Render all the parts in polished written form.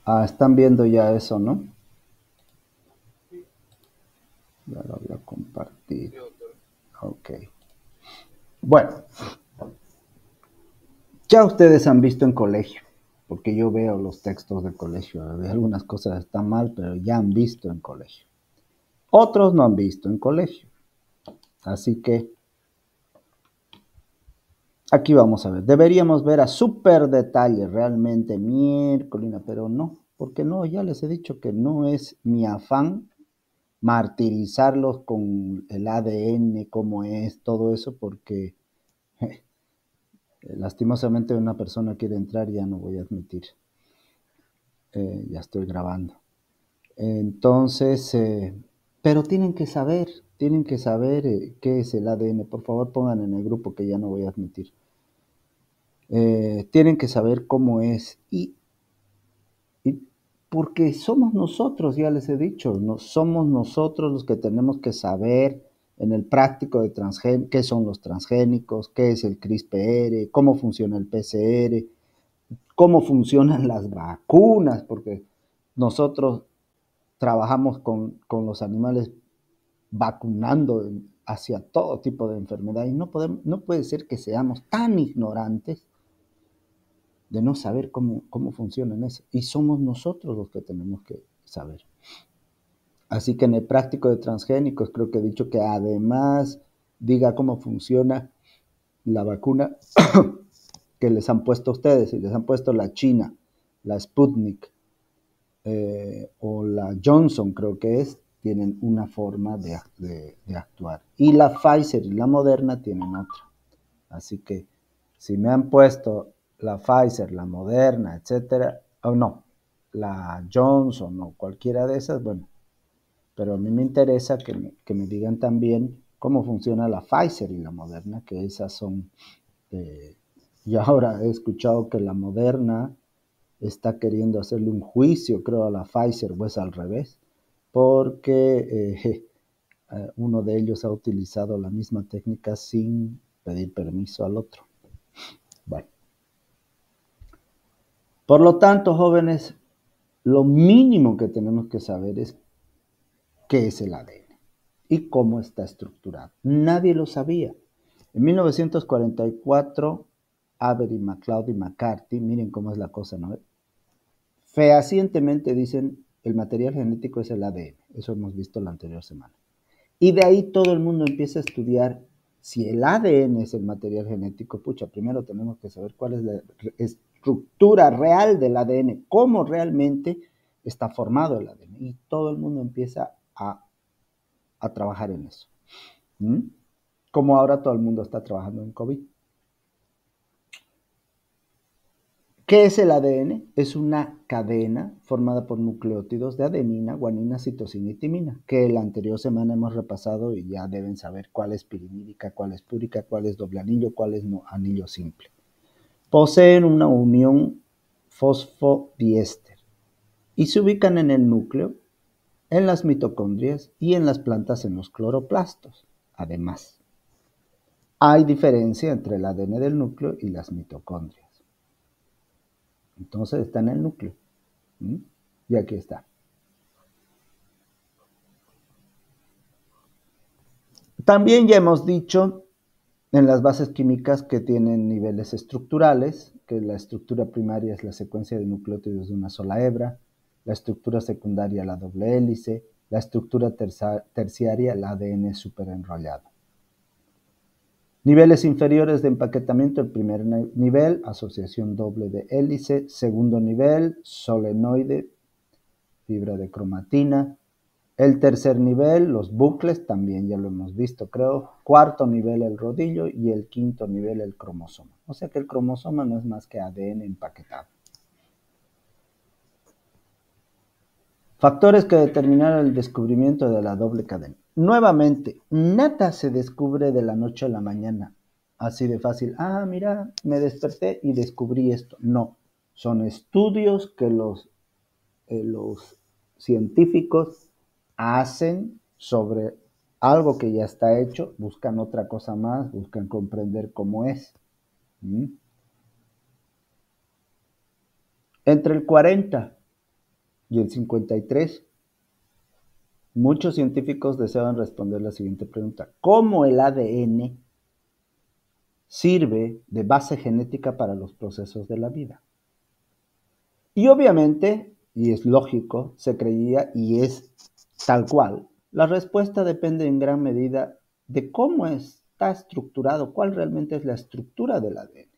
Ah, están viendo ya eso, ¿no? Ya lo había compartido. Ok. Bueno, ya ustedes han visto en colegio, porque yo veo los textos de colegio. Algunas cosas están mal, pero ya han visto en colegio. Otros no han visto en colegio. Así que aquí vamos a ver. Deberíamos ver a súper detalle realmente miércoles, pero no, porque no, ya les he dicho que no es mi afán martirizarlos con el ADN, cómo es, todo eso, porque lastimosamente una persona quiere entrar y ya no voy a admitir. Ya estoy grabando. Entonces, pero tienen que saber qué es el ADN. Por favor, pongan en el grupo que ya no voy a admitir. Tienen que saber cómo es y porque somos nosotros, ya les he dicho, no, somos nosotros los que tenemos que saber en el práctico de qué son los transgénicos, qué es el CRISPR, cómo funciona el PCR, cómo funcionan las vacunas, porque nosotros trabajamos con los animales vacunando hacia todo tipo de enfermedades. No puede ser que seamos tan ignorantes de no saber cómo funcionan eso. Y somos nosotros los que tenemos que saber. Así que en el práctico de transgénicos creo que he dicho que además diga cómo funciona la vacuna que les han puesto a ustedes, y les han puesto la China, la Sputnik o la Johnson creo que es, tienen una forma de actuar. Y la Pfizer y la Moderna tienen otra. Así que si me han puesto la Pfizer, la Moderna, etcétera, o no, la Johnson o cualquiera de esas, bueno, pero a mí me interesa que me digan también cómo funciona la Pfizer y la Moderna, que esas son, eh, y ahora he escuchado que la Moderna está queriendo hacerle un juicio, creo, a la Pfizer, o es al revés, porque uno de ellos ha utilizado la misma técnica sin pedir permiso al otro. Bueno, por lo tanto, jóvenes, lo mínimo que tenemos que saber es qué es el ADN y cómo está estructurado. Nadie lo sabía. En 1944, Avery, McLeod y McCarthy, miren cómo es la cosa, ¿no? Fehacientemente dicen el material genético es el ADN. Eso hemos visto la anterior semana. Y de ahí todo el mundo empieza a estudiar si el ADN es el material genético. Pucha, primero tenemos que saber cuál es la estructura real del ADN, cómo realmente está formado el ADN. Y todo el mundo empieza a trabajar en eso. ¿Mm? Como ahora todo el mundo está trabajando en COVID. ¿Qué es el ADN? Es una cadena formada por nucleótidos de adenina, guanina, citosina y timina, que la anterior semana hemos repasado y ya deben saber cuál es pirimídica, cuál es púrica, cuál es doble anillo, cuál es no, anillo simple. Poseen una unión fosfodiéster y se ubican en el núcleo, en las mitocondrias y en las plantas en los cloroplastos. Además, hay diferencia entre el ADN del núcleo y las mitocondrias. Entonces está en el núcleo. ¿Mm? Y aquí está. También ya hemos dicho en las bases químicas que tienen niveles estructurales, que la estructura primaria es la secuencia de nucleótidos de una sola hebra, la estructura secundaria la doble hélice, la estructura terciaria el ADN superenrollado. Niveles inferiores de empaquetamiento, el primer nivel, asociación doble de hélice, segundo nivel, solenoide, fibra de cromatina. El tercer nivel, los bucles, también ya lo hemos visto, creo. Cuarto nivel, el rodillo. Y el quinto nivel, el cromosoma. O sea que el cromosoma no es más que ADN empaquetado. Factores que determinaron el descubrimiento de la doble cadena. Nuevamente, nada se descubre de la noche a la mañana. Así de fácil. Ah, mira, me desperté y descubrí esto. No, son estudios que los científicos hacen sobre algo que ya está hecho, buscan otra cosa más, buscan comprender cómo es. ¿Mm? Entre el 40 Y el 53, muchos científicos desean responder la siguiente pregunta. ¿Cómo el ADN sirve de base genética para los procesos de la vida? Y obviamente, y es lógico, se creía y es tal cual, la respuesta depende en gran medida de cómo está estructurado, cuál realmente es la estructura del ADN.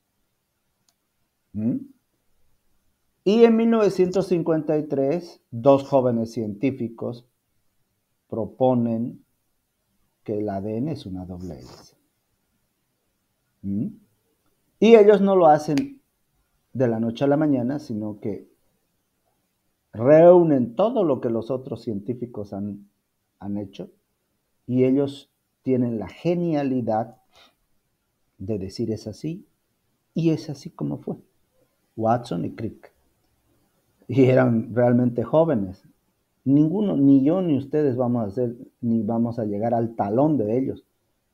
¿Mm? Y en 1953, dos jóvenes científicos proponen que el ADN es una doble hélice. ¿Mm? Y ellos no lo hacen de la noche a la mañana, sino que reúnen todo lo que los otros científicos han hecho y ellos tienen la genialidad de decir es así y es así como fue. Watson y Crick. Y eran realmente jóvenes. Ninguno, ni yo ni ustedes vamos a hacer, ni vamos a llegar al talón de ellos,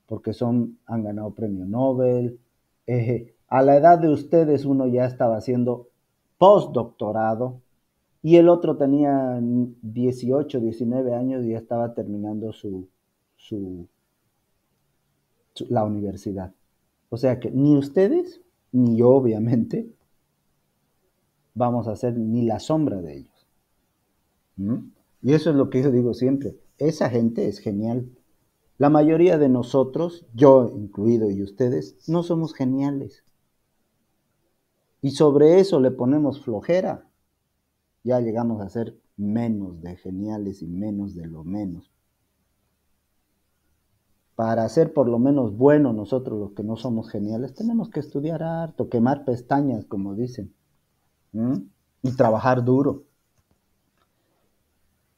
porque han ganado premio Nobel. A la edad de ustedes uno ya estaba haciendo postdoctorado y el otro tenía 18, 19 años y ya estaba terminando su, la universidad. O sea que ni ustedes, ni yo obviamente, vamos a ser ni la sombra de ellos. ¿Mm? Y eso es lo que yo digo siempre. Esa gente es genial. La mayoría de nosotros, yo incluido y ustedes, no somos geniales. Y sobre eso le ponemos flojera. Ya llegamos a ser menos de geniales y menos de lo menos. Para ser por lo menos buenos nosotros los que no somos geniales, tenemos que estudiar harto, quemar pestañas, como dicen, ¿Mm? Y trabajar duro.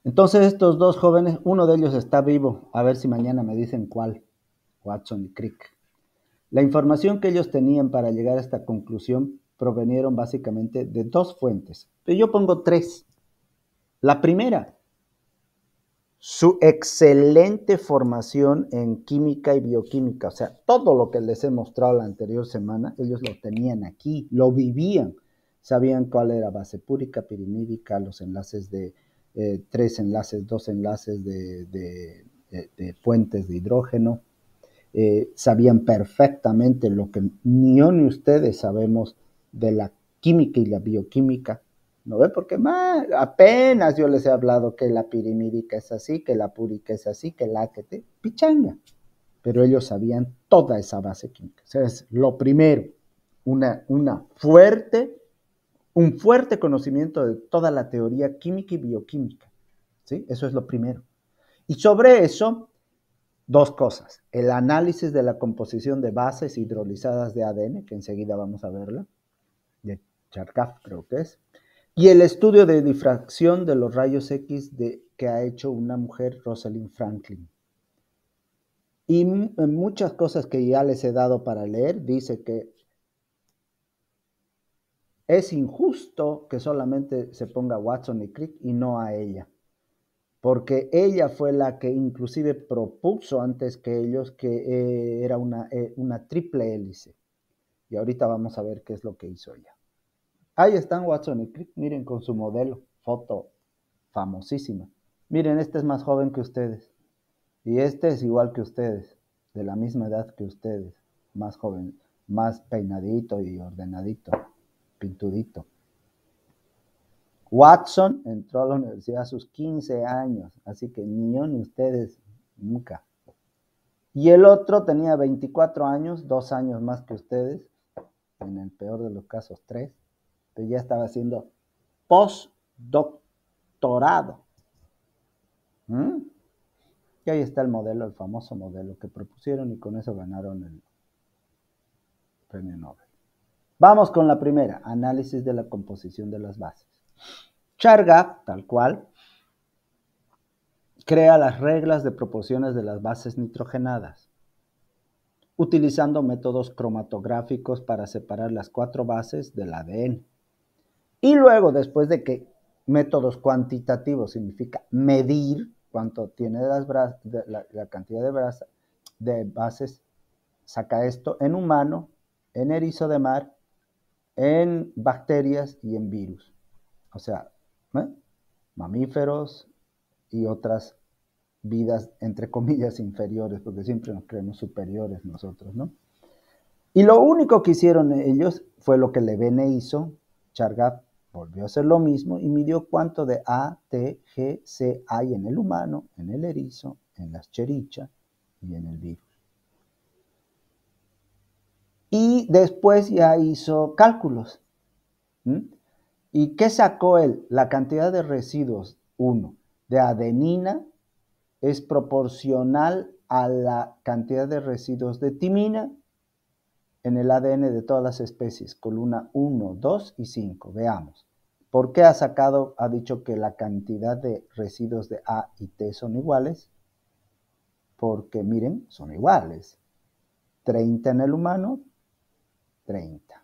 Entonces estos dos jóvenes, uno de ellos está vivo, a ver si mañana me dicen cuál, Watson y Crick. La información que ellos tenían para llegar a esta conclusión provenieron básicamente de dos fuentes, pero yo pongo tres. La primera, su excelente formación en química y bioquímica, o sea, todo lo que les he mostrado la anterior semana, ellos lo tenían aquí, lo vivían, sabían cuál era base púrica, pirimídica, los enlaces de 3 enlaces, 2 enlaces de puentes de hidrógeno, sabían perfectamente lo que ni yo ni ustedes sabemos de la química y la bioquímica. ¿No ve? Porque apenas yo les he hablado que la pirimídica es así, que la púrica es así, que la AKT, pichanga. Pero ellos sabían toda esa base química. O sea, es lo primero, un fuerte conocimiento de toda la teoría química y bioquímica. ¿Sí? Eso es lo primero. Y sobre eso, dos cosas. El análisis de la composición de bases hidrolizadas de ADN, que enseguida vamos a verla, de Chargaff creo que es, y el estudio de difracción de los rayos X que ha hecho una mujer, Rosalind Franklin. Y en muchas cosas que ya les he dado para leer, dice que es injusto que solamente se ponga Watson y Crick y no a ella, porque ella fue la que inclusive propuso antes que ellos que era una triple hélice. Y ahorita vamos a ver qué es lo que hizo ella. Ahí están Watson y Crick, miren con su modelo, foto famosísima. Miren, este es más joven que ustedes. Y este es igual que ustedes, de la misma edad que ustedes, más joven, más peinadito y ordenadito, pintudito. Watson entró a la universidad a sus 15 años, así que ni yo ni ustedes nunca. Y el otro tenía 24 años, 2 años más que ustedes, en el peor de los casos 3, pero ya estaba haciendo postdoctorado. ¿Mm? Y ahí está el modelo, el famoso modelo que propusieron y con eso ganaron el premio Nobel. Vamos con la primera, análisis de la composición de las bases. Chargaff, tal cual, crea las reglas de proporciones de las bases nitrogenadas, utilizando métodos cromatográficos para separar las 4 bases del ADN. Y luego, después de que métodos cuantitativos significa medir cuánto tiene la cantidad de bases, saca esto en humano, en erizo de mar, en bacterias y en virus. O sea, ¿eh? mamíferos y otras vidas, entre comillas, inferiores, porque siempre nos creemos superiores nosotros, ¿no? Y lo único que hicieron ellos fue lo que Levene hizo. Chargaff volvió a hacer lo mismo y midió cuánto de A, T, G, C hay en el humano, en el erizo, en las cherichas y en el virus. Y después ya hizo cálculos. ¿Y qué sacó él? La cantidad de residuos, de adenina es proporcional a la cantidad de residuos de timina en el ADN de todas las especies, columna 1, 2 y 5. Veamos. ¿Por qué ha dicho que la cantidad de residuos de A y T son iguales? Porque, miren, son iguales. 30 en el humano, 30.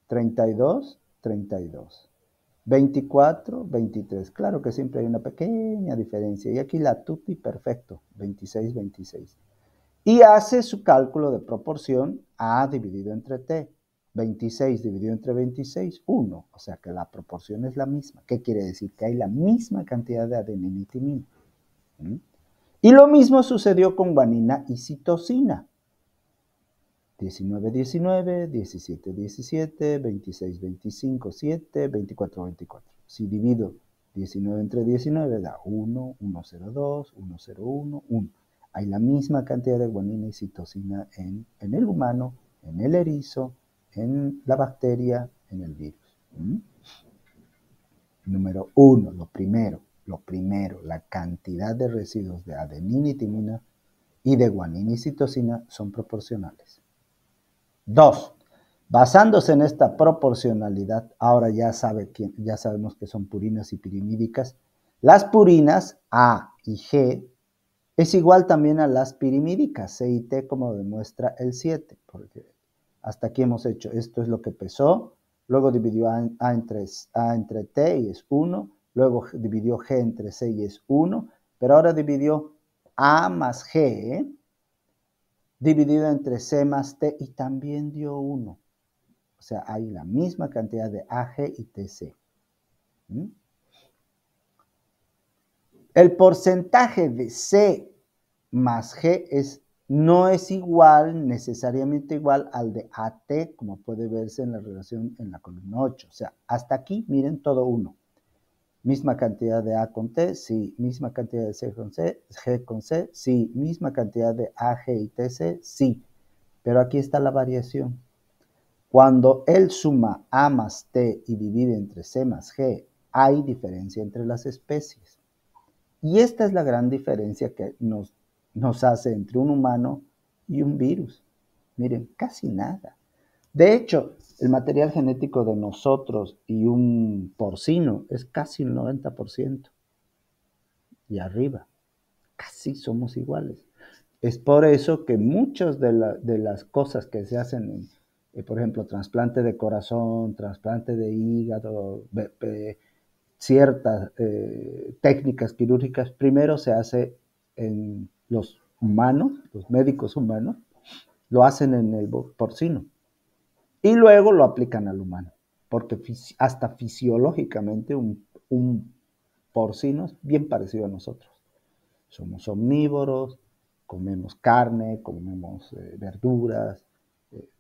32, 32. 24, 23. Claro que siempre hay una pequeña diferencia. Y aquí la tupi, perfecto. 26, 26. Y hace su cálculo de proporción A dividido entre T. 26 dividido entre 26, 1. O sea que la proporción es la misma. ¿Qué quiere decir? Que hay la misma cantidad de adenina y timina. Y lo mismo sucedió con guanina y citosina. 19, 19, 17, 17, 26, 25, 7, 24, 24. Si divido 19 entre 19 da 1, 1, 0, 2, 1, 0, 1, 1. Hay la misma cantidad de guanina y citosina en el humano, en el erizo, en la bacteria, en el virus. Número 1, lo primero, la cantidad de residuos de adenina y timina y de guanina y citosina son proporcionales. 2. Basándose en esta proporcionalidad, ahora ya sabemos que son purinas y pirimídicas. Las purinas A y G es igual también a las pirimídicas, C y T, como demuestra el 7, porque hasta aquí hemos hecho, esto es lo que pesó, luego dividió A entre T y es 1, luego dividió G entre C y es 1, pero ahora dividió A más G, dividido entre C más T y también dio 1. O sea, hay la misma cantidad de AG y TC. El porcentaje de C más G no es necesariamente igual al de AT, como puede verse en la relación en la columna 8. O sea, hasta aquí, miren, todo 1. Misma cantidad de A con T, sí. Misma cantidad de C con C, G con C, sí. Misma cantidad de AG y TC, sí. Pero aquí está la variación. Cuando él suma A más T y divide entre C más G, hay diferencia entre las especies. Y esta es la gran diferencia que nos hace entre un humano y un virus. Miren, casi nada. De hecho, el material genético de nosotros y un porcino es casi el 90%. Y arriba, casi somos iguales. Es por eso que muchas de las cosas que se hacen por ejemplo, trasplante de corazón, trasplante de hígado, ciertas técnicas quirúrgicas, primero se hace en los humanos, los médicos humanos, lo hacen en el porcino y luego lo aplican al humano, porque hasta fisiológicamente un porcino es bien parecido a nosotros. Somos omnívoros, comemos carne, comemos verduras,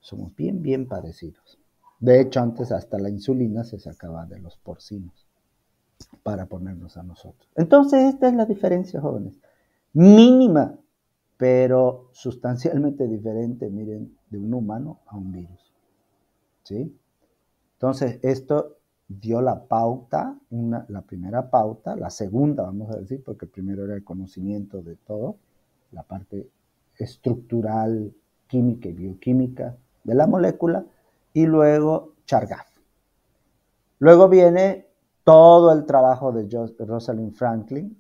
somos bien parecidos. De hecho, antes hasta la insulina se sacaba de los porcinos para ponernos a nosotros. Entonces, esta es la diferencia, jóvenes. Mínima, pero sustancialmente diferente, miren, de un humano a un virus. ¿Sí? Entonces, esto dio la pauta, la primera pauta, la segunda, vamos a decir, porque primero era el conocimiento de todo, la parte estructural, química y bioquímica de la molécula, y luego Chargaff. Luego viene todo el trabajo de Rosalind Franklin,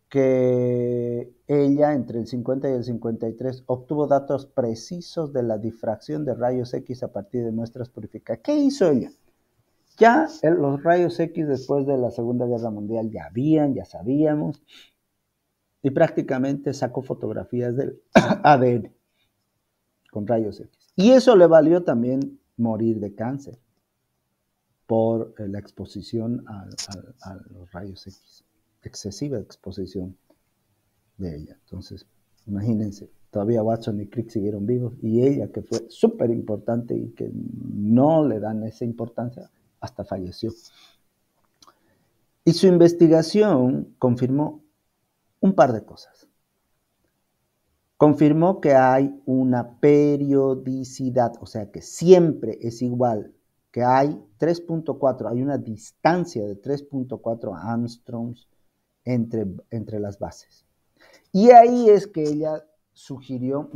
que ella entre el 50 y el 53 obtuvo datos precisos de la difracción de rayos X a partir de muestras purificadas. ¿Qué hizo ella? Ya los rayos X después de la Segunda Guerra Mundial ya sabíamos, y prácticamente sacó fotografías del ADN con rayos X. Y eso le valió también morir de cáncer. por la exposición a los rayos X, excesiva exposición de ella. Entonces, imagínense, todavía Watson y Crick siguieron vivos y ella, que fue súper importante y que no le dan esa importancia, hasta falleció. Y su investigación confirmó un par de cosas. Confirmó que hay una periodicidad, o sea que siempre es igual, que hay 3.4, hay una distancia de 3.4 Armstrongs entre las bases. Y ahí es que ella sugirió,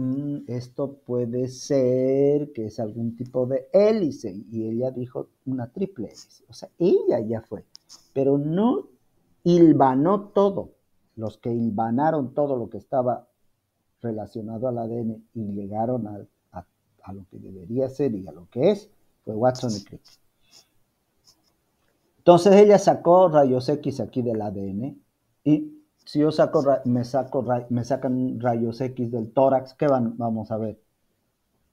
esto puede ser que es algún tipo de hélice, y ella dijo una triple hélice. O sea, ella ya fue, pero no hilvanó todo. Los que hilvanaron todo lo que estaba relacionado al ADN y llegaron a lo que debería ser y a lo que es, fue Watson y Crick. Entonces ella sacó rayos X aquí del ADN y si yo me sacan rayos X del tórax, ¿qué vamos a ver?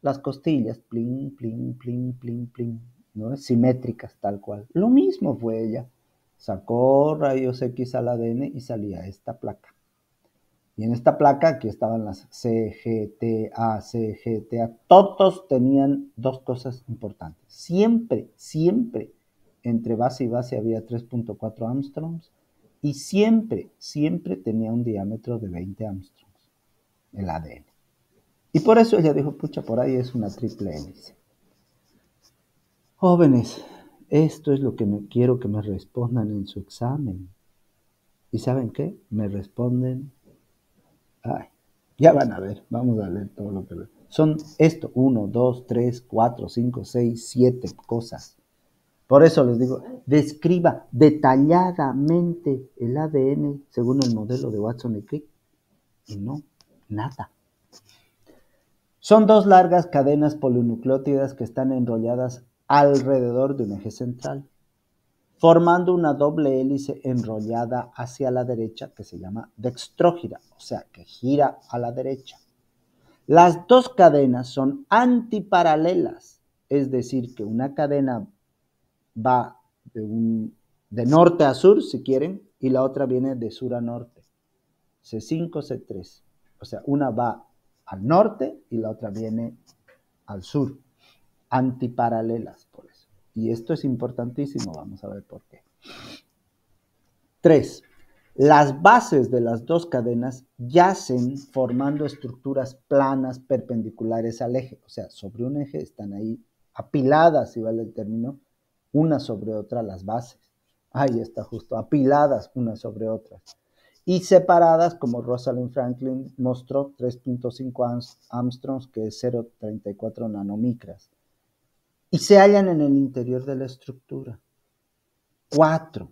Las costillas, plin, plin, plin, plin, plin, ¿no? Simétricas, tal cual. Lo mismo fue ella. Sacó rayos X al ADN y salía esta placa. Y en esta placa, aquí estaban las CGTA, CGTA, todos tenían dos cosas importantes. Siempre, siempre, entre base y base había 3.4 Armstrongs y siempre, siempre tenía un diámetro de 20 Armstrongs, el ADN. Y por eso ella dijo, pucha, por ahí es una triple hélice. Jóvenes, esto es lo que quiero que me respondan en su examen. ¿Y saben qué? Me responden... Ay, ya van a ver, vamos a leer todo lo que veo. Son esto, 1, 2, 3, 4, 5, 6, 7 cosas. Por eso les digo, describa detalladamente el ADN según el modelo de Watson y Crick. Y no, nada. Son dos largas cadenas polinucleótidas que están enrolladas alrededor de un eje central, formando una doble hélice enrollada hacia la derecha que se llama dextrógira, o sea, que gira a la derecha. Las dos cadenas son antiparalelas, es decir, que una cadena va de norte a sur, si quieren, y la otra viene de sur a norte. C5, C3. O sea, una va al norte y la otra viene al sur. Antiparalelas, por eso. Y esto es importantísimo, vamos a ver por qué. 3. Las bases de las dos cadenas yacen formando estructuras planas perpendiculares al eje. O sea, sobre un eje están ahí apiladas, si vale el término, una sobre otra las bases. Ahí está justo, apiladas unas sobre otras. Y separadas, como Rosalind Franklin mostró, 3.5 Armstrongs, que es 0.34 nanomicras. Y se hallan en el interior de la estructura. 4.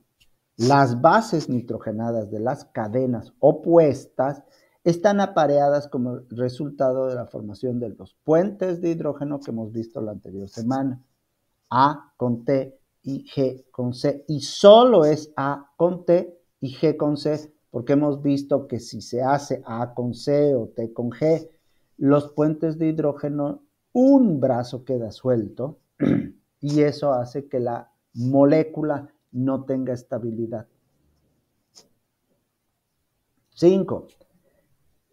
Las bases nitrogenadas de las cadenas opuestas están apareadas como resultado de la formación de los puentes de hidrógeno que hemos visto la anterior semana. A con T y G con C. Y solo es A con T y G con C, porque hemos visto que si se hace A con C o T con G, los puentes de hidrógeno, un brazo queda suelto y eso hace que la molécula no tenga estabilidad. 5.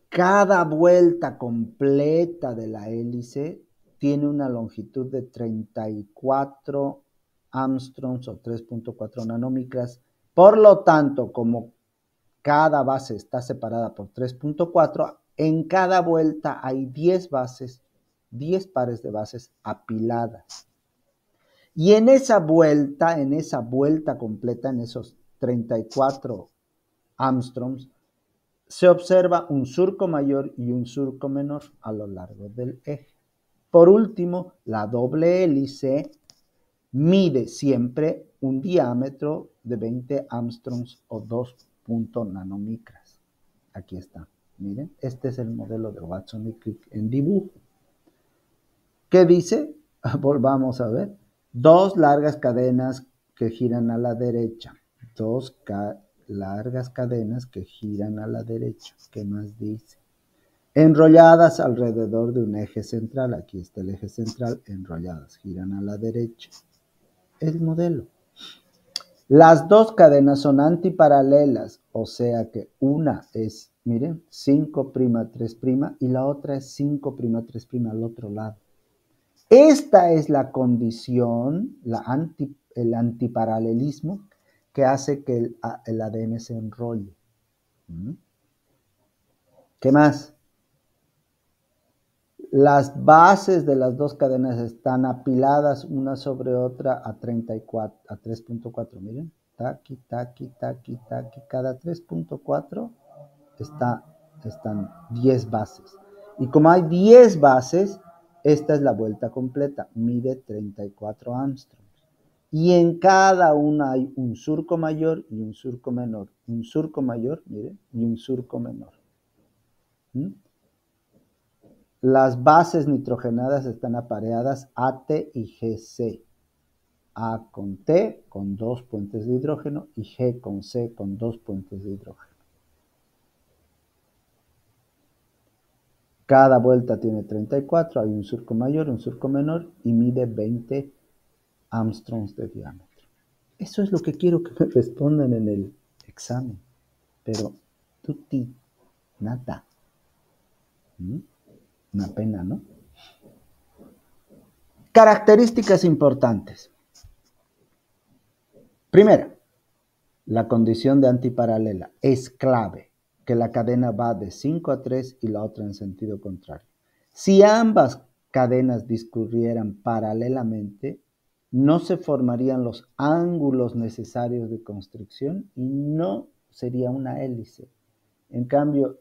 Cada vuelta completa de la hélice tiene una longitud de 34 Armstrongs o 3.4 nanomicras. Por lo tanto, como cada base está separada por 3.4, en cada vuelta hay 10 bases, 10 pares de bases apiladas. Y en esa vuelta completa, en esos 34 Armstrongs, se observa un surco mayor y un surco menor a lo largo del eje. Por último, la doble hélice mide siempre un diámetro de 20 Armstrongs o 2 nanomicras. Aquí está. Miren, este es el modelo de Watson y Crick en dibujo. ¿Qué dice? Volvamos a ver. Dos largas cadenas que giran a la derecha. Dos largas cadenas que giran a la derecha. ¿Qué más dice? Enrolladas alrededor de un eje central. Aquí está el eje central. Enrolladas, giran a la derecha. el modelo. Las dos cadenas son antiparalelas, o sea que una es, miren, 5', 3' y la otra es 5', 3' al otro lado. Esta es la condición, el antiparalelismo que hace que el ADN se enrolle. ¿Qué más? Las bases de las dos cadenas están apiladas una sobre otra a 34, a 3.4. Miren, taqui, taqui, taqui, taqui. Cada 3.4 están 10 bases. Y como hay 10 bases, esta es la vuelta completa. Mide 34 Armstrongs. Y en cada una hay un surco mayor y un surco menor. Un surco mayor, miren, y un surco menor. Las bases nitrogenadas están apareadas AT y GC. A con T con 2 puentes de hidrógeno y G con C con 2 puentes de hidrógeno. Cada vuelta tiene 34, hay un surco mayor, un surco menor y mide 20 Armstrongs de diámetro. Eso es lo que quiero que me respondan en el examen. Pero tutti, nada. Una pena, ¿no? Características importantes. Primera, la condición de antiparalela es clave, que la cadena va de 5 a 3 y la otra en sentido contrario. Si ambas cadenas discurrieran paralelamente, no se formarían los ángulos necesarios de constricción y no sería una hélice. En cambio,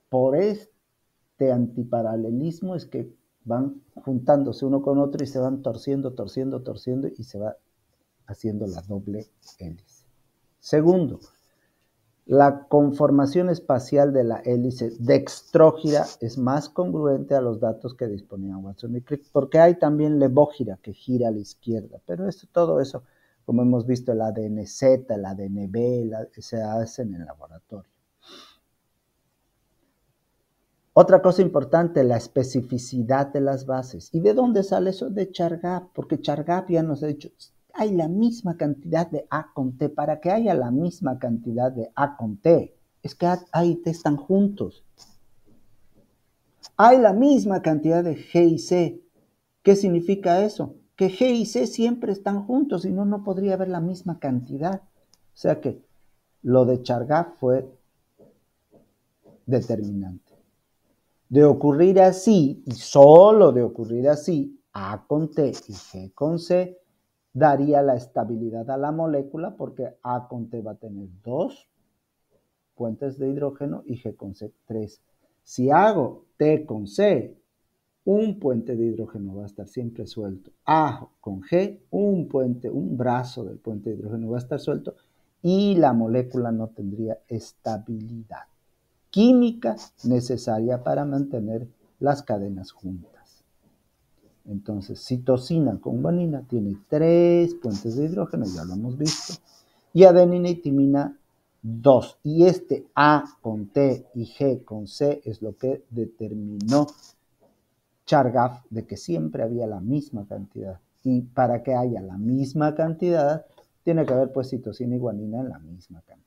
por este antiparalelismo es que van juntándose uno con otro y se van torciendo, torciendo, torciendo y se va haciendo la doble hélice. Segundo, la conformación espacial de la hélice dextrógira es más congruente a los datos que disponían Watson y Crick, porque hay también levógira que gira a la izquierda, pero todo eso, como hemos visto, el ADN Z, el ADN B, se hacen en el laboratorio. Otra cosa importante, la especificidad de las bases. ¿Y de dónde sale eso? De Chargaff, porque Chargaff ya nos ha dicho, hay la misma cantidad de A con T. Para que haya la misma cantidad de A con T, es que A y T están juntos. Hay la misma cantidad de G y C. ¿Qué significa eso? Que G y C siempre están juntos, si no, no podría haber la misma cantidad. O sea que lo de Chargaff fue determinante. De ocurrir así, y solo de ocurrir así, A con T y G con C, daría la estabilidad a la molécula porque A con T va a tener 2 puentes de hidrógeno y G con C 3. Si hago T con C, un puente de hidrógeno va a estar siempre suelto. A con G, un brazo del puente de hidrógeno va a estar suelto y la molécula no tendría estabilidad química necesaria para mantener las cadenas juntas. Entonces, citosina con guanina tiene 3 puentes de hidrógeno, ya lo hemos visto, y adenina y timina 2. Y este A con T y G con C es lo que determinó Chargaff de que siempre había la misma cantidad. Y para que haya la misma cantidad, tiene que haber pues citosina y guanina en la misma cantidad.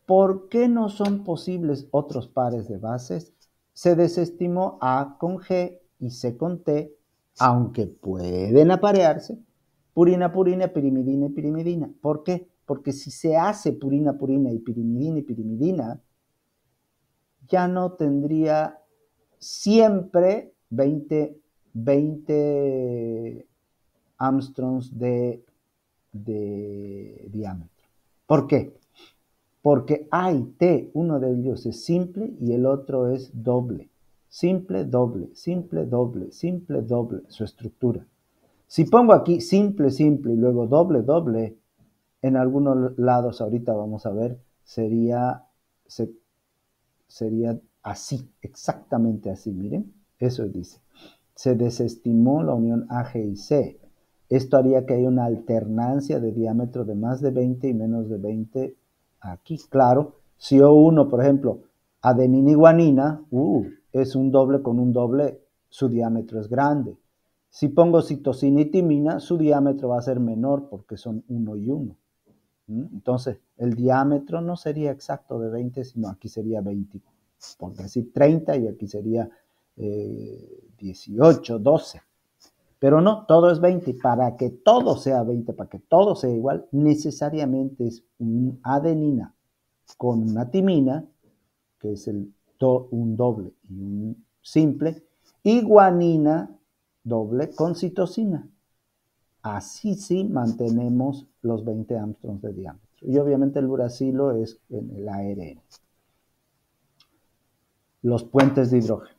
¿Por qué no son posibles otros pares de bases? Se desestimó A con G y C con T, aunque pueden aparearse, purina, purina, pirimidina y pirimidina. ¿Por qué? Porque si se hace purina, purina y pirimidina, ya no tendría siempre 20 Armstrongs de diámetro. ¿Por qué? Porque A y T, uno de ellos es simple y el otro es doble. Simple, doble, simple, doble, simple, doble, su estructura. Si pongo aquí simple, simple y luego doble, doble, en algunos lados, ahorita vamos a ver, sería así, exactamente así, miren, eso dice. Se desestimó la unión A, G y C. Esto haría que haya una alternancia de diámetro de más de 20 y menos de 20 aquí. Claro, si O1, por ejemplo, adenina y guanina, es un doble con un doble, su diámetro es grande. Si pongo citosina y timina, su diámetro va a ser menor porque son 1 y 1. Entonces, el diámetro no sería exacto de 20, sino aquí sería 20, por decir 30, y aquí sería 18, 12. Pero no, todo es 20. Para que todo sea 20, para que todo sea igual, necesariamente es un adenina con una timina, que es un doble y un simple, y guanina doble con citosina. Así sí mantenemos los 20 angstroms de diámetro. Y obviamente el uracilo es en el ARN. Los puentes de hidrógeno.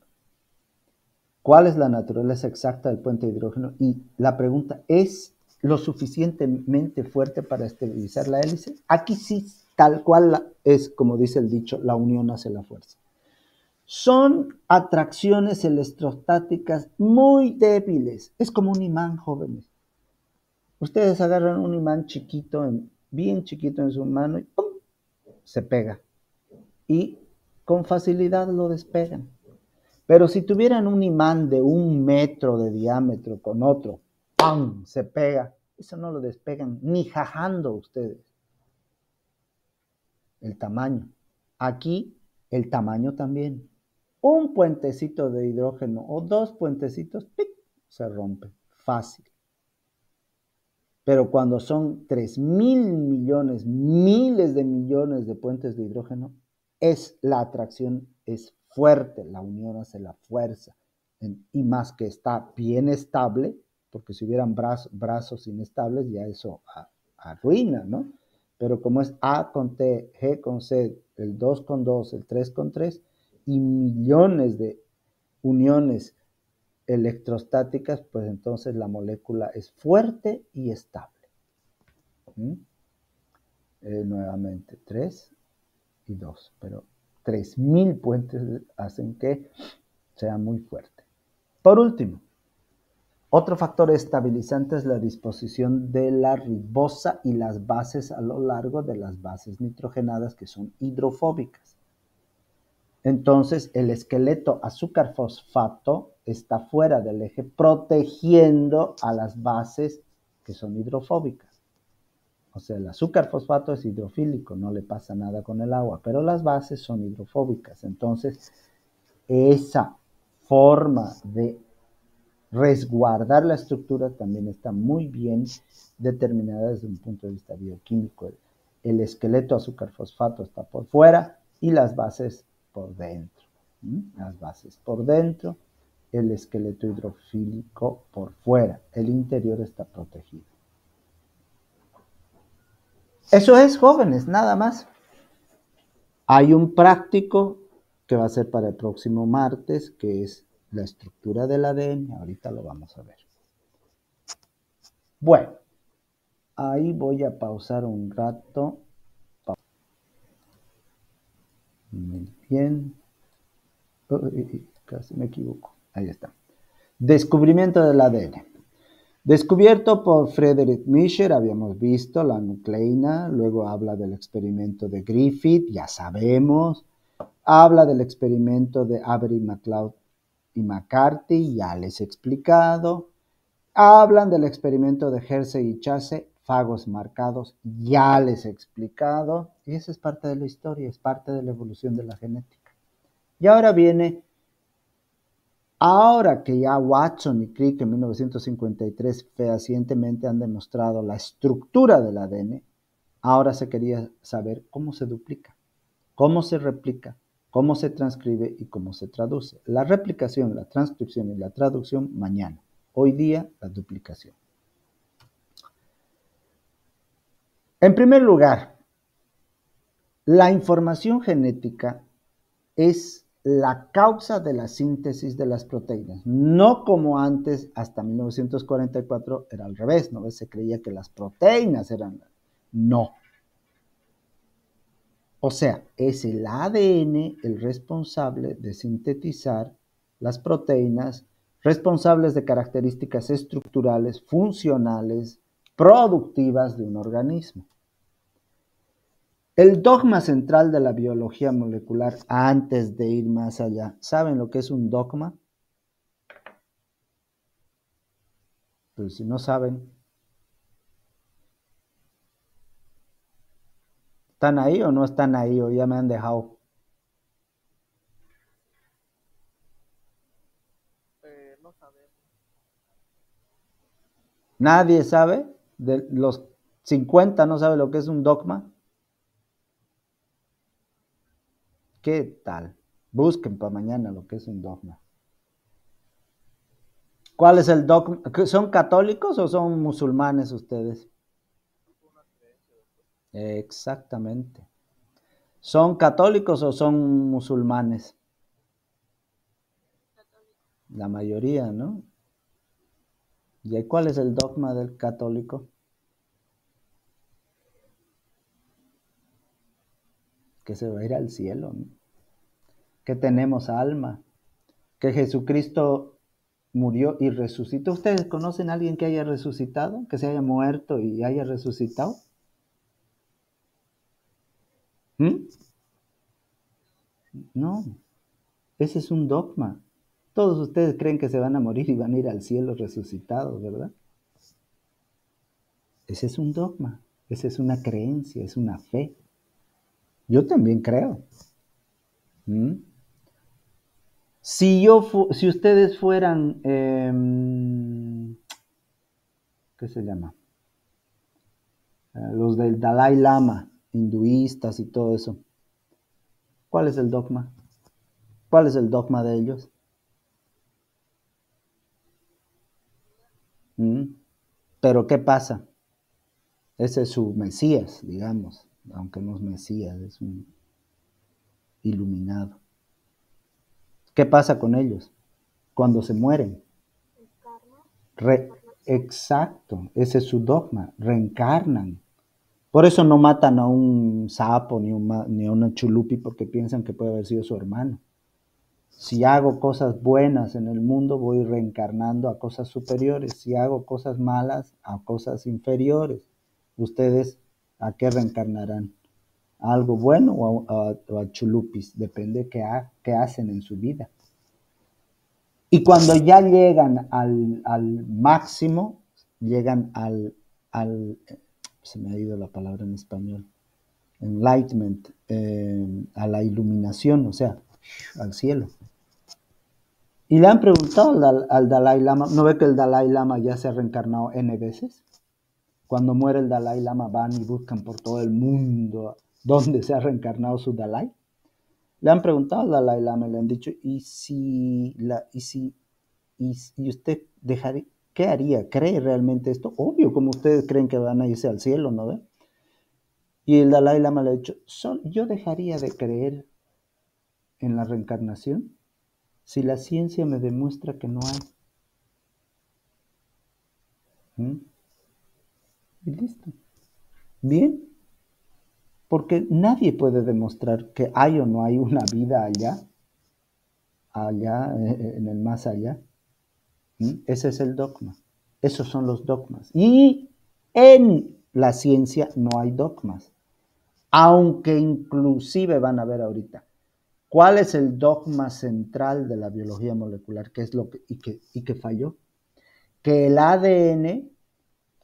¿Cuál es la naturaleza exacta del puente de hidrógeno? Y la pregunta, ¿es lo suficientemente fuerte para estabilizar la hélice? Aquí sí, tal cual es, como dice el dicho, la unión hace la fuerza. Son atracciones electrostáticas muy débiles. Es como un imán, jóvenes. Ustedes agarran un imán chiquito, bien chiquito en su mano, y ¡pum!, se pega. Y con facilidad lo despegan. Pero si tuvieran un imán de 1 metro de diámetro con otro, ¡pam!, se pega. Eso no lo despegan ni jajando ustedes. El tamaño. Aquí, el tamaño también. Un puentecito de hidrógeno o 2 puentecitos, ¡pic!, se rompe. Fácil. Pero cuando son 3.000 millones, miles de millones de puentes de hidrógeno, la atracción es fuerte, la unión hace la fuerza. Y más que está bien estable, porque si hubieran brazos inestables, ya eso arruina, ¿no? Pero como es A con T, G con C, el 2 con 2, el 3 con 3, y millones de uniones electrostáticas, pues entonces la molécula es fuerte y estable. Nuevamente 3 y 2, pero 3.000 puentes hacen que sea muy fuerte. Por último, otro factor estabilizante es la disposición de la ribosa y las bases a lo largo de las bases nitrogenadas, que son hidrofóbicas. Entonces, el esqueleto azúcar-fosfato está fuera del eje, protegiendo a las bases que son hidrofóbicas. O sea, el azúcar-fosfato es hidrofílico, no le pasa nada con el agua, pero las bases son hidrofóbicas. Entonces, esa forma de resguardar la estructura también está muy bien determinada desde un punto de vista bioquímico. El esqueleto azúcar-fosfato está por fuera y las bases por dentro. Las bases por dentro, el esqueleto hidrofílico por fuera. El interior está protegido. Eso es, jóvenes, nada más. Hay un práctico que va a ser para el próximo martes, que es la estructura del ADN. Ahorita lo vamos a ver. Bueno, ahí voy a pausar un rato. Muy bien. Casi me equivoco. Ahí está. Descubrimiento del ADN. Descubierto por Friedrich Miescher, habíamos visto la nucleína, luego habla del experimento de Griffith, ya sabemos, habla del experimento de Avery, MacLeod y McCarthy, ya les he explicado, hablan del experimento de Hersey y Chase, fagos marcados, ya les he explicado, y esa es parte de la historia, es parte de la evolución de la genética. Y ahora viene... Ahora que ya Watson y Crick en 1953 fehacientemente han demostrado la estructura del ADN, ahora se quería saber cómo se duplica, cómo se replica, cómo se transcribe y cómo se traduce. La replicación, la transcripción y la traducción mañana. Hoy día, la duplicación. En primer lugar, la información genética es la causa de la síntesis de las proteínas. No como antes, hasta 1944, era al revés, ¿no? Se creía que las proteínas eran... No. O sea, es el ADN el responsable de sintetizar las proteínas, responsables de características estructurales, funcionales, productivas de un organismo. El dogma central de la biología molecular, antes de ir más allá, ¿saben lo que es un dogma? Entonces, si no saben, ¿están ahí o no están ahí? O ya me han dejado. No sabemos. Nadie sabe, de los 50 no sabe lo que es un dogma. ¿Qué tal? Busquen para mañana lo que es un dogma. ¿Cuál es el dogma? ¿Son católicos o son musulmanes ustedes? Una creencia después. Exactamente. ¿Son católicos o son musulmanes? La mayoría, ¿no? ¿Y cuál es el dogma del católico? Que se va a ir al cielo, ¿no? Que tenemos alma, que Jesucristo murió y resucitó. ¿Ustedes conocen a alguien que haya resucitado? ¿Que se haya muerto y haya resucitado? ¿Mm? No, ese es un dogma. Todos ustedes creen que se van a morir y van a ir al cielo resucitados, ¿verdad? Ese es un dogma, esa es una creencia, es una fe. Yo también creo. ¿Mm? Si ustedes fueran, ¿qué se llama? Los del Dalai Lama, hinduistas y todo eso, ¿cuál es el dogma? ¿Cuál es el dogma de ellos? ¿Mm? Pero ¿qué pasa? Ese es su Mesías, digamos, aunque no es Mesías, es un iluminado. ¿Qué pasa con ellos cuando se mueren? Exacto, ese es su dogma, reencarnan. Por eso no matan a un sapo ni a una chulupi porque piensan que puede haber sido su hermano. Si hago cosas buenas en el mundo, voy reencarnando a cosas superiores. Si hago cosas malas, a cosas inferiores. ¿Ustedes a qué reencarnarán? ¿A algo bueno o a chulupis? Depende qué hacen en su vida. Y cuando ya llegan al máximo, llegan se me ha ido la palabra en español, enlightenment, a la iluminación, o sea, al cielo. Y le han preguntado al Dalai Lama, ¿no ve que el Dalai Lama ya se ha reencarnado N veces? Cuando muere el Dalai Lama van y buscan por todo el mundo dónde se ha reencarnado su Dalai. Le han preguntado al Dalai Lama y le han dicho, ¿y usted dejaría, qué haría? ¿Cree realmente esto? Obvio, como ustedes creen que van a irse al cielo, ¿no ve? Y el Dalai Lama le ha dicho, yo dejaría de creer en la reencarnación si la ciencia me demuestra que no hay. ¿Mm? Y listo. Bien, porque nadie puede demostrar que hay o no hay una vida allá en el más allá. ¿Mm? Ese es el dogma. Esos son los dogmas. Y en la ciencia no hay dogmas. Aunque inclusive van a ver ahorita. ¿Cuál es el dogma central de la biología molecular? ¿Qué es lo que falló? Que el ADN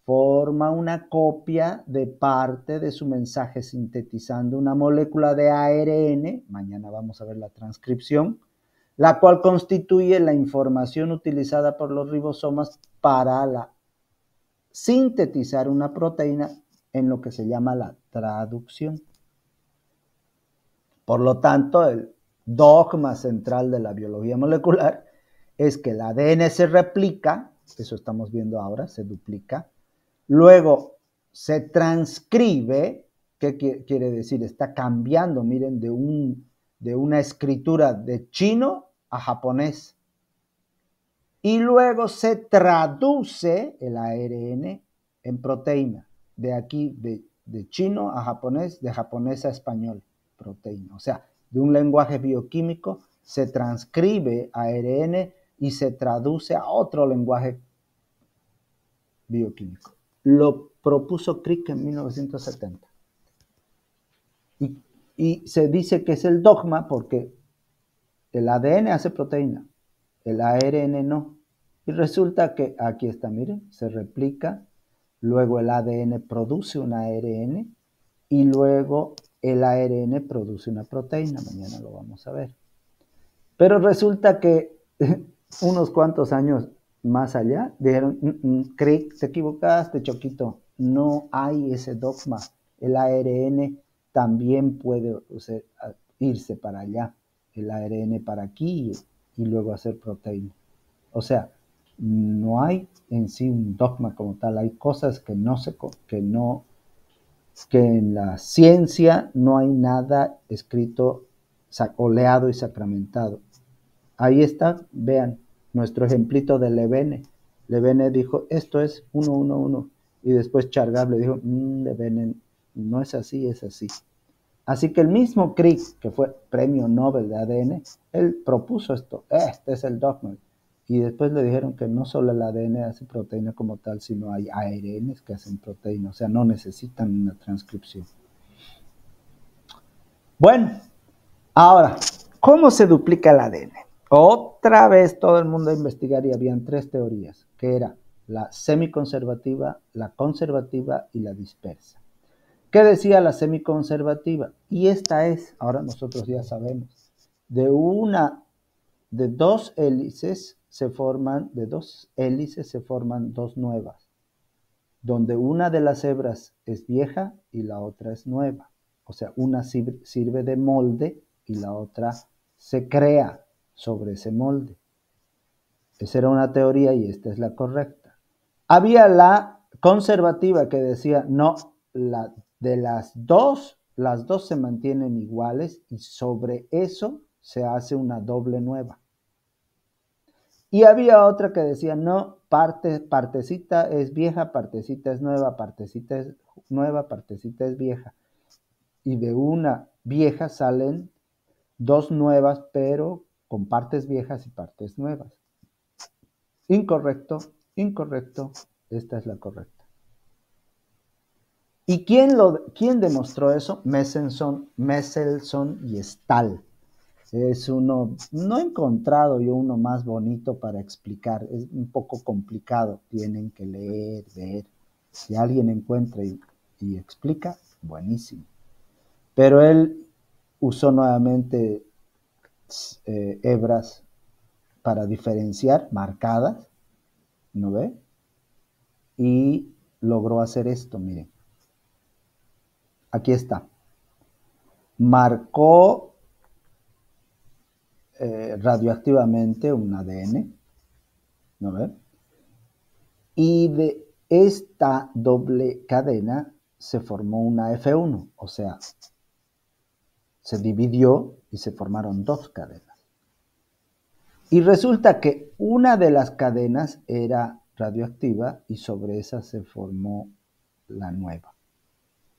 forma una copia de parte de su mensaje sintetizando una molécula de ARN, mañana vamos a ver la transcripción, la cual constituye la información utilizada por los ribosomas para sintetizar una proteína en lo que se llama la traducción. Por lo tanto, el dogma central de la biología molecular es que el ADN se replica, eso estamos viendo ahora, se duplica, luego se transcribe, ¿qué quiere decir? Está cambiando, miren, de una escritura de chino a japonés. Y luego se traduce el ARN en proteína, de aquí, de chino a japonés, de japonés a español, proteína. O sea, de un lenguaje bioquímico se transcribe ARN y se traduce a otro lenguaje bioquímico. Lo propuso Crick en 1970. Y se dice que es el dogma porque el ADN hace proteína, el ARN no. Y resulta que, aquí está, miren, se replica, luego el ADN produce un ARN y luego el ARN produce una proteína. Mañana lo vamos a ver. Pero resulta que unos cuantos años más allá, dijeron, Crick, te equivocaste, Choquito, no hay ese dogma. El ARN también puede irse para allá, el ARN para aquí y luego hacer proteína. O sea, no hay en sí un dogma como tal, hay cosas que en la ciencia no hay nada escrito, oleado y sacramentado. Ahí está, vean, nuestro ejemplito de Levene. Levene dijo, esto es 111. Y después Chargaff le dijo, Levene, no es así, es así. Así que el mismo Crick, que fue premio Nobel de ADN, él propuso esto, este es el dogma. Y después le dijeron que no solo el ADN hace proteína como tal, sino hay ARNs que hacen proteína, o sea, no necesitan una transcripción. Bueno, ahora, ¿cómo se duplica el ADN? Otra vez todo el mundo investigaría, habían tres teorías, que era la semiconservativa, la conservativa y la dispersa. ¿Qué decía la semiconservativa? Y esta es, ahora nosotros ya sabemos, de dos hélices se forman dos nuevas, donde una de las hebras es vieja y la otra es nueva. O sea, una sirve de molde y la otra se crea sobre ese molde. Esa era una teoría y esta es la correcta. Había la conservativa que decía, no, de las dos se mantienen iguales y sobre eso se hace una doble nueva. Y había otra que decía, no, partecita es vieja, partecita es nueva, partecita es nueva, partecita es vieja. Y de una vieja salen dos nuevas, pero con partes viejas y partes nuevas. Incorrecto, incorrecto, esta es la correcta. ¿Y quién demostró eso? Mendelssohn y Stahl. Es uno, no he encontrado yo uno más bonito para explicar, es un poco complicado, tienen que leer, ver. Si alguien encuentra y explica, buenísimo. Pero él usó nuevamente hebras para diferenciar, marcadas, ¿no ve? Y logró hacer esto, miren. Aquí está. Marcó radioactivamente un ADN, ¿no ve? Y de esta doble cadena se formó una F1, o sea, se dividió y se formaron dos cadenas. Y resulta que una de las cadenas era radioactiva y sobre esa se formó la nueva.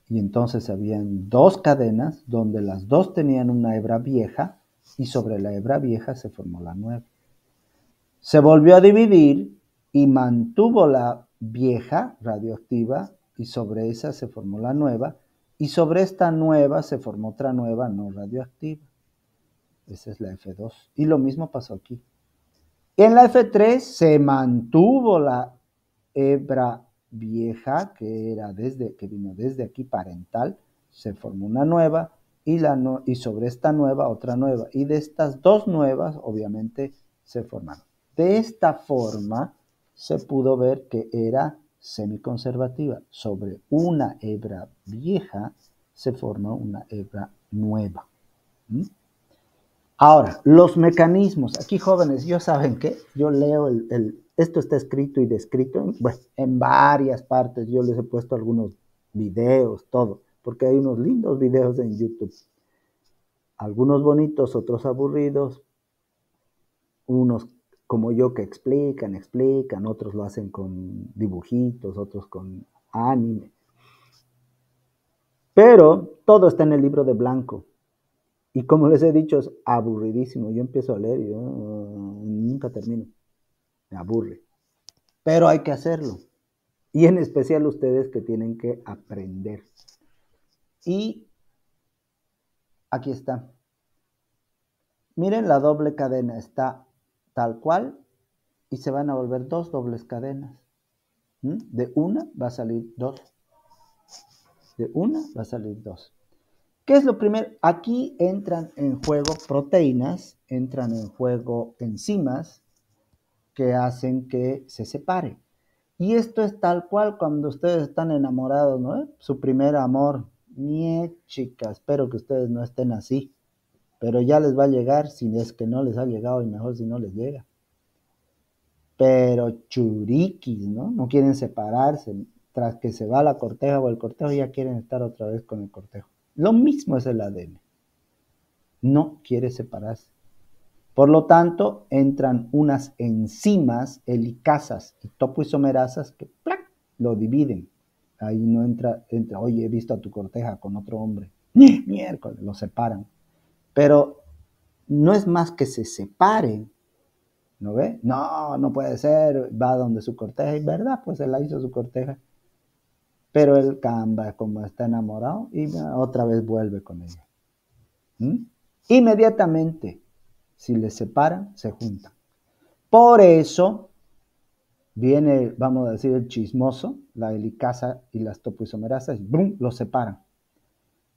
Y entonces habían dos cadenas donde las dos tenían una hebra vieja y sobre la hebra vieja se formó la nueva. Se volvió a dividir y mantuvo la vieja radioactiva y sobre esa se formó la nueva y sobre esta nueva se formó otra nueva no radioactiva. Esa es la F2. Y lo mismo pasó aquí. En la F3 se mantuvo la hebra vieja que vino desde aquí parental, se formó una nueva y sobre esta nueva otra nueva. Y de estas dos nuevas obviamente se formaron. De esta forma se pudo ver que era semiconservativa. Sobre una hebra vieja se formó una hebra nueva. ¿Mm? Ahora, los mecanismos. Aquí, jóvenes, ¿yo saben qué? Yo leo esto está escrito y descrito en varias partes. Yo les he puesto algunos videos, todo, porque hay unos lindos videos en YouTube. Algunos bonitos, otros aburridos. Unos como yo que explican, otros lo hacen con dibujitos, otros con anime. Pero todo está en el libro de blanco. Y como les he dicho, es aburridísimo. Yo empiezo a leer y nunca termino. Me aburre. Pero hay que hacerlo. Y en especial ustedes que tienen que aprender. Y aquí está. Miren, la doble cadena está tal cual y se van a volver dos dobles cadenas. De una va a salir dos. De una va a salir dos. ¿Qué es lo primero? Aquí entran en juego proteínas, entran en juego enzimas que hacen que se separe. Y esto es tal cual cuando ustedes están enamorados, ¿no? Su primer amor. Nie, chicas, espero que ustedes no estén así. Pero ya les va a llegar, si es que no les ha llegado, y mejor si no les llega. Pero churiquis, ¿no? No quieren separarse. Tras que se va la corteja o el cortejo, ya quieren estar otra vez con el cortejo. Lo mismo es el ADN. No quiere separarse. Por lo tanto, entran unas enzimas helicasas y topoisomerasas que ¡plac!, lo dividen. Ahí no entra, oye, he visto a tu corteja con otro hombre. Miércoles, lo separan. Pero no es más que se separen, ¿no ve? No, no puede ser, va donde su corteja, y verdad, pues él la hizo su corteja. Pero él cambia como está enamorado y otra vez vuelve con ella. Inmediatamente, si les separan, se juntan. Por eso viene, vamos a decir, el chismoso, la helicasa y las topoisomerasas, y ¡brum!, los separan.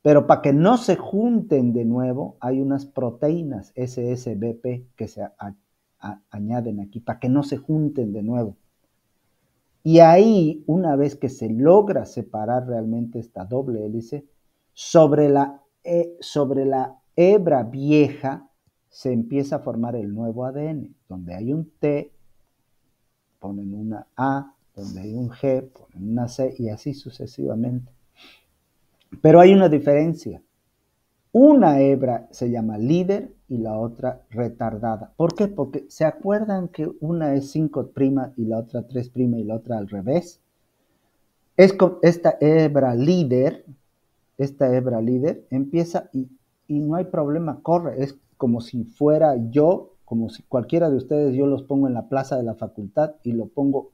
Pero para que no se junten de nuevo, hay unas proteínas SSBP que se añaden aquí, para que no se junten de nuevo. Y ahí, una vez que se logra separar realmente esta doble hélice, sobre la hebra vieja se empieza a formar el nuevo ADN, donde hay un T, ponen una A, donde hay un G, ponen una C, y así sucesivamente. Pero hay una diferencia. Una hebra se llama líder y la otra retardada. ¿Por qué? Porque ¿se acuerdan que una es 5' y la otra 3' y la otra al revés? Es con esta hebra líder empieza y no hay problema, corre. Es como si fuera yo, como si cualquiera de ustedes, yo los pongo en la plaza de la facultad y lo pongo,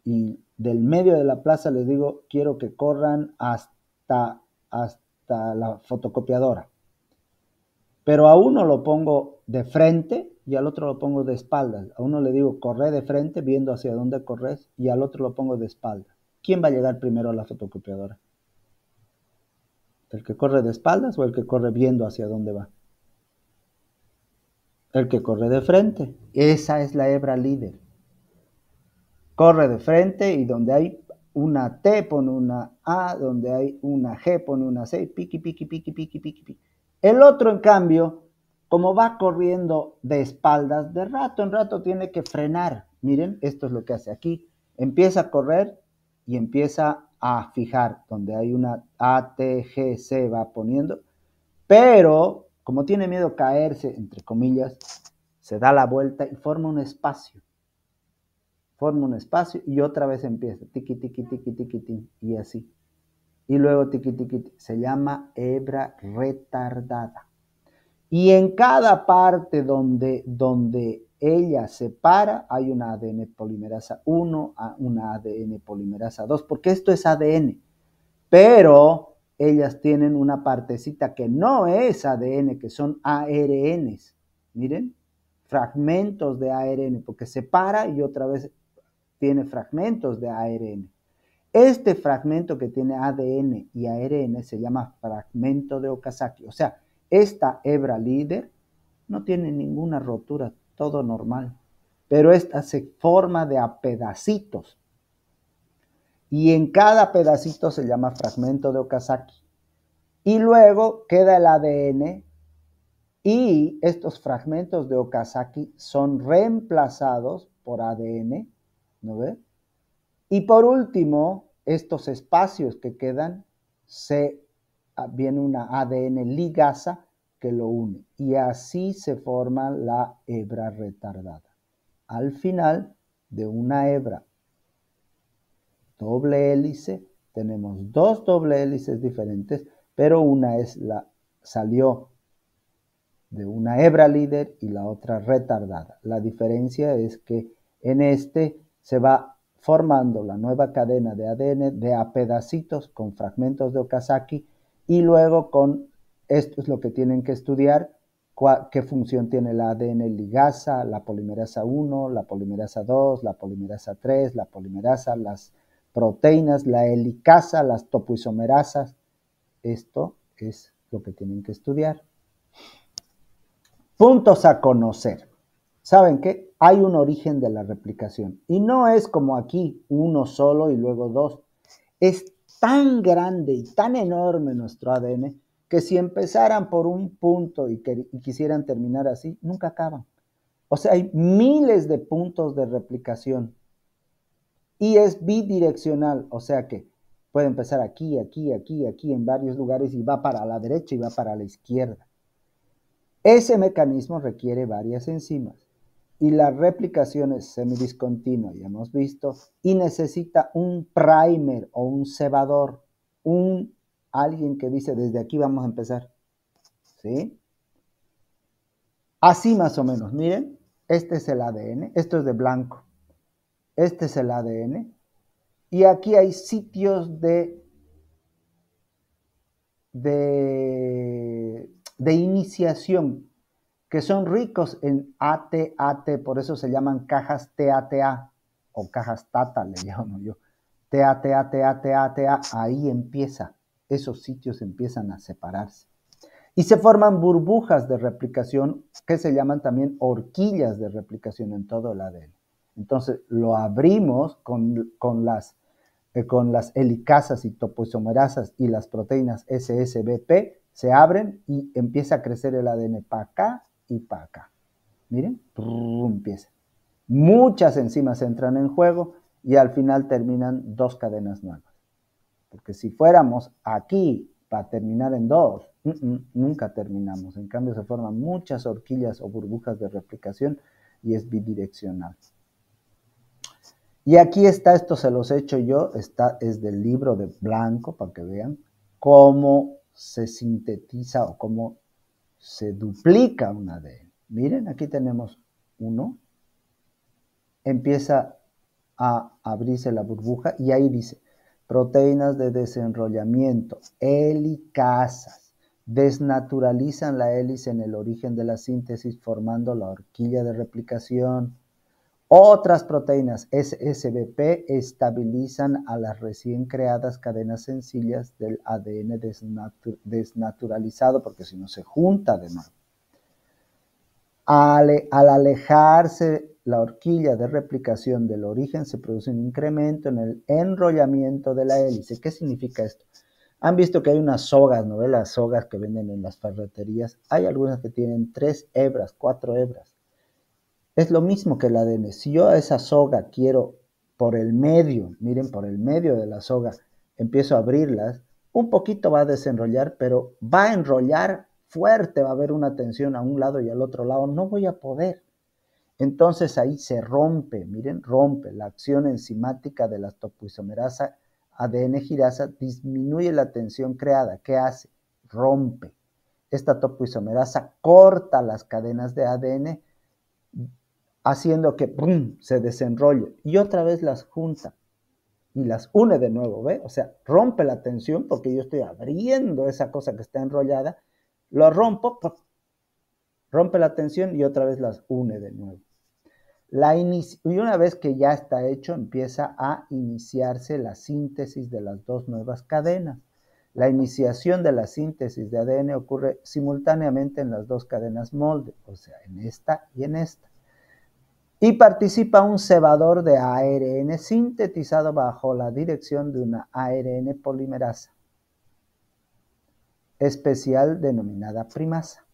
y del medio de la plaza les digo, quiero que corran hasta la fotocopiadora. Pero a uno lo pongo de frente y al otro lo pongo de espaldas. A uno le digo, corre de frente viendo hacia dónde corres, y al otro lo pongo de espaldas. ¿Quién va a llegar primero a la fotocopiadora? ¿El que corre de espaldas o el que corre viendo hacia dónde va? El que corre de frente. Esa es la hebra líder. Corre de frente y donde hay una T pone una A, donde hay una G pone una C, piqui, piqui, piqui, piqui, piqui, piqui. El otro, en cambio, como va corriendo de espaldas, de rato en rato tiene que frenar. Miren, esto es lo que hace aquí. Empieza a correr y empieza a fijar donde hay una A, T, G, C, va poniendo. Pero, como tiene miedo a caerse, entre comillas, se da la vuelta y forma un espacio. Forma un espacio y otra vez empieza. Tiqui, tiqui, tiqui, tiqui, tiqui, y así. Y luego tiqui, tiqui, tiqui. Se llama hebra retardada. Y en cada parte donde ella se para, hay una ADN polimerasa 1, una ADN polimerasa 2, porque esto es ADN. Pero ellas tienen una partecita que no es ADN, que son ARNs. Miren, fragmentos de ARN, porque se para y otra vez tiene fragmentos de ARN. Este fragmento que tiene ADN y ARN se llama fragmento de Okazaki. O sea, esta hebra líder no tiene ninguna rotura, todo normal. Pero esta se forma de a pedacitos. Y en cada pedacito se llama fragmento de Okazaki. Y luego queda el ADN y estos fragmentos de Okazaki son reemplazados por ADN, ¿no ve? Y por último, estos espacios que quedan, viene una ADN ligasa que lo une. Y así se forma la hebra retardada. Al final de una hebra doble hélice, tenemos dos doble hélices diferentes, pero una salió de una hebra líder y la otra retardada. La diferencia es que en este se va formando la nueva cadena de ADN de a pedacitos con fragmentos de Okazaki, y luego esto es lo que tienen que estudiar, ¿Qué función tiene la ADN ligasa, la polimerasa 1, la polimerasa 2, la polimerasa 3, la polimerasa, las proteínas, la helicasa, las topoisomerasas? Esto es lo que tienen que estudiar. Puntos a conocer. ¿Saben qué? Hay un origen de la replicación. Y no es como aquí, uno solo y luego dos. Es tan grande y tan enorme nuestro ADN que si empezaran por un punto y quisieran terminar así, nunca acaban. O sea, hay miles de puntos de replicación. Y es bidireccional, o sea que puede empezar aquí, aquí, aquí, aquí, en varios lugares y va para la derecha y va para la izquierda. Ese mecanismo requiere varias enzimas y la replicación es semidiscontinua, ya hemos visto, y necesita un primer o un cebador, alguien que dice desde aquí vamos a empezar, ¿sí? Así más o menos, miren, este es el ADN, esto es de blanco, este es el ADN, y aquí hay sitios de iniciación que son ricos en AT, por eso se llaman cajas TATA o cajas TATA, le llamo yo. TATA, ahí empieza, esos sitios empiezan a separarse. Y se forman burbujas de replicación que se llaman también horquillas de replicación en todo el ADN. Entonces lo abrimos con las helicasas y topoisomerasas y las proteínas SSBP, se abren y empieza a crecer el ADN para acá y para acá. Miren, empieza. Muchas enzimas entran en juego y al final terminan dos cadenas nuevas. Porque si fuéramos aquí para terminar en dos, nunca terminamos. En cambio se forman muchas horquillas o burbujas de replicación y es bidireccional. Y aquí está, esto se los he hecho yo, es del libro de Blanco, para que vean cómo se sintetiza o cómo se duplica un ADN. Miren, aquí tenemos uno, empieza a abrirse la burbuja y ahí dice, proteínas de desenrollamiento, helicasas, desnaturalizan la hélice en el origen de la síntesis formando la horquilla de replicación. Otras proteínas SSBP estabilizan a las recién creadas cadenas sencillas del ADN desnaturalizado, porque si no se junta de nuevo. Al alejarse la horquilla de replicación del origen, se produce un incremento en el enrollamiento de la hélice. ¿Qué significa esto? Han visto que hay unas sogas, ¿no? Las sogas que venden en las ferreterías. Hay algunas que tienen 3 hebras, 4 hebras. Es lo mismo que el ADN. Si yo a esa soga quiero por el medio, miren, por el medio de la soga, empiezo a abrirlas, un poquito va a desenrollar, pero va a enrollar fuerte, va a haber una tensión a un lado y al otro lado, no voy a poder. Entonces ahí se rompe, miren, rompe la acción enzimática de la topoisomerasa ADN girasa, disminuye la tensión creada. ¿Qué hace? Rompe. Esta topoisomerasa corta las cadenas de ADN haciendo que se desenrolle y otra vez las junta y las une de nuevo, ¿ve? O sea, rompe la tensión porque yo estoy abriendo esa cosa que está enrollada, lo rompo, rompe la tensión y otra vez las une de nuevo. Y una vez que ya está hecho, empieza a iniciarse la síntesis de las dos nuevas cadenas. La iniciación de la síntesis de ADN ocurre simultáneamente en las dos cadenas molde, o sea, en esta y en esta. Y participa un cebador de ARN sintetizado bajo la dirección de una ARN polimerasa especial denominada primasa.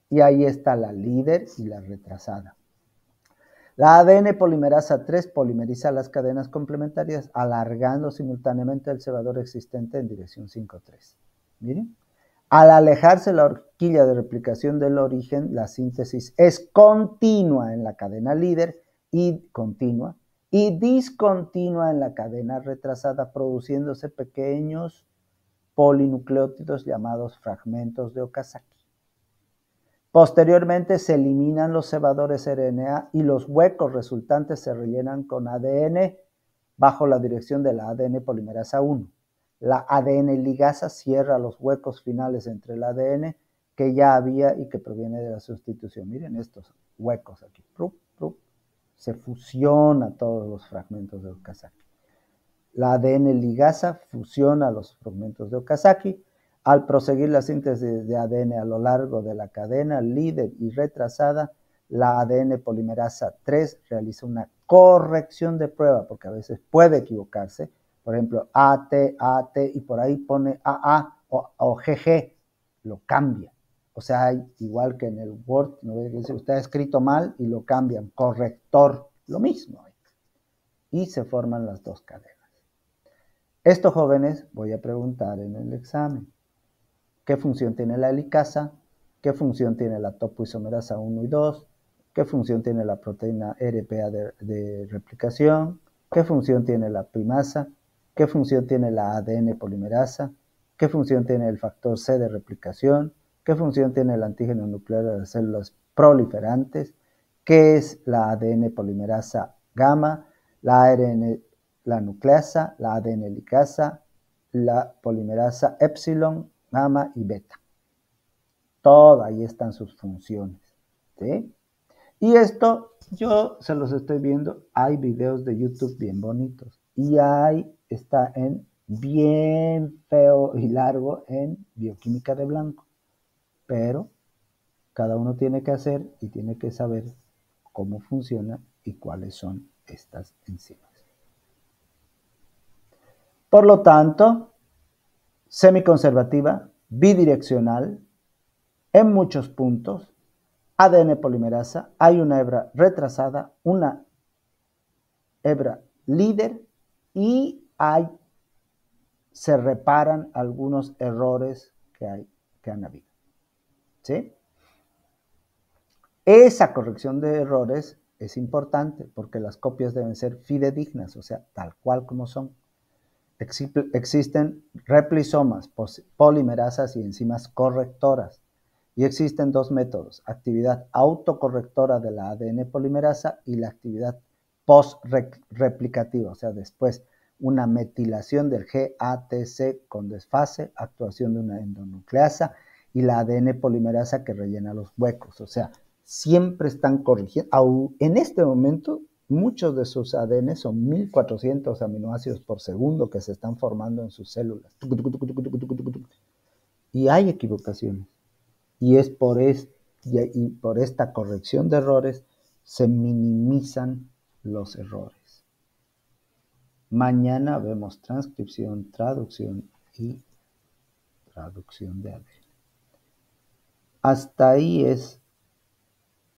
Y ahí está la líder y la retrasada. La ADN polimerasa 3 polimeriza las cadenas complementarias alargando simultáneamente el cebador existente en dirección 5'3. Miren. Al alejarse la horquilla de replicación del origen, la síntesis es continua en la cadena líder y continua y discontinua en la cadena retrasada, produciéndose pequeños polinucleótidos llamados fragmentos de Okazaki. Posteriormente se eliminan los cebadores RNA y los huecos resultantes se rellenan con ADN bajo la dirección de la ADN polimerasa 1. La ADN ligasa cierra los huecos finales entre el ADN que ya había y que proviene de la sustitución. Miren estos huecos aquí. Se fusiona todos los fragmentos de Okazaki. La ADN ligasa fusiona los fragmentos de Okazaki. Al proseguir la síntesis de ADN a lo largo de la cadena líder y retrasada, la ADN polimerasa 3 realiza una corrección de prueba, porque a veces puede equivocarse. Por ejemplo, AT, y por ahí pone AA o GG, lo cambia. O sea, igual que en el Word, ¿no? Usted ha escrito mal y lo cambian, corrector, lo mismo. Y se forman las dos cadenas. Estos jóvenes voy a preguntar en el examen. ¿Qué función tiene la helicasa? ¿Qué función tiene la topoisomerasa 1 y 2? ¿Qué función tiene la proteína RPA de replicación? ¿Qué función tiene la primasa? ¿Qué función tiene la ADN polimerasa? ¿Qué función tiene el factor C de replicación? ¿Qué función tiene el antígeno nuclear de las células proliferantes? ¿Qué es la ADN polimerasa gamma? La ARN, la nucleasa, la ADN ligasa, la polimerasa epsilon, gamma y beta. Todas ahí están sus funciones. ¿Sí? Y esto yo se los estoy viendo. Hay videos de YouTube bien bonitos. Y ahí está en bien feo y largo en bioquímica de blanco. Pero cada uno tiene que hacer y tiene que saber cómo funciona y cuáles son estas enzimas. Por lo tanto, semiconservativa, bidireccional, en muchos puntos, ADN polimerasa, hay una hebra retrasada, una hebra líder y se reparan algunos errores que han habido. ¿Sí? Esa corrección de errores es importante porque las copias deben ser fidedignas, o sea, tal cual como son. Existen replisomas, polimerasas y enzimas correctoras. Y existen dos métodos, actividad autocorrectora de la ADN polimerasa y la actividad post-replicativa, o sea, después una metilación del GATC con desfase, actuación de una endonucleasa y la ADN polimerasa que rellena los huecos, o sea, siempre están corrigiendo. En este momento, muchos de sus ADN son 1400 aminoácidos por segundo que se están formando en sus células. Y hay equivocaciones. Y es por esta corrección de errores se minimizan los errores. Mañana vemos transcripción, traducción y traducción de ADN. Hasta ahí es